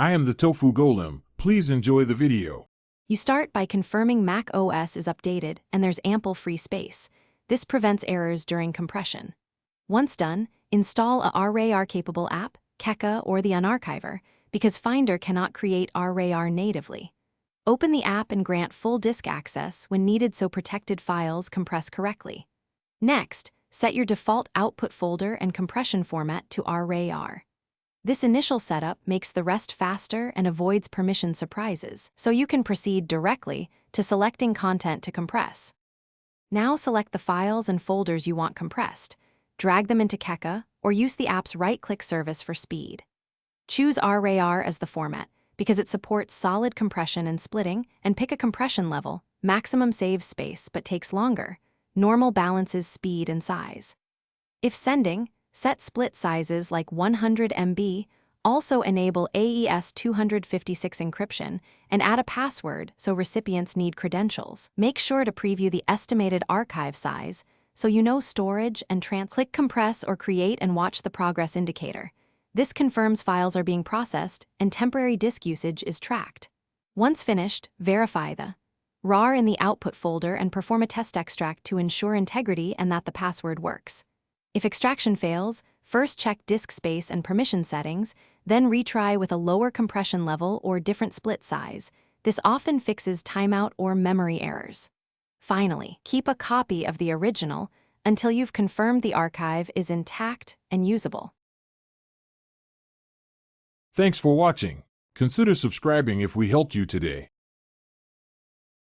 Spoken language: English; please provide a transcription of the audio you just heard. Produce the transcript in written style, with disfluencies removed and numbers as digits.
I am the Tofu Golem. Please enjoy the video. You start by confirming macOS is updated and there's ample free space. This prevents errors during compression. Once done, install a RAR-capable app, Keka or the Unarchiver, because Finder cannot create RAR natively. Open the app and grant full disk access when needed so protected files compress correctly. Next, set your default output folder and compression format to RAR. This initial setup makes the rest faster and avoids permission surprises, so you can proceed directly to selecting content to compress. Now select the files and folders you want compressed, drag them into Keka, or use the app's right-click service for speed. Choose RAR as the format, because it supports solid compression and splitting, and pick a compression level. Maximum saves space but takes longer. Normal balances speed and size. If sending, set split sizes like 100 MB, also enable AES 256 encryption, and add a password so recipients need credentials. Make sure to preview the estimated archive size so you know storage and click compress or create and watch the progress indicator. This confirms files are being processed and temporary disk usage is tracked. Once finished, verify the RAR in the output folder and perform a test extract to ensure integrity and that the password works. If extraction fails, first check disk space and permission settings, then retry with a lower compression level or different split size. This often fixes timeout or memory errors. Finally, keep a copy of the original until you've confirmed the archive is intact and usable. Thanks for watching. Consider subscribing if we helped you today.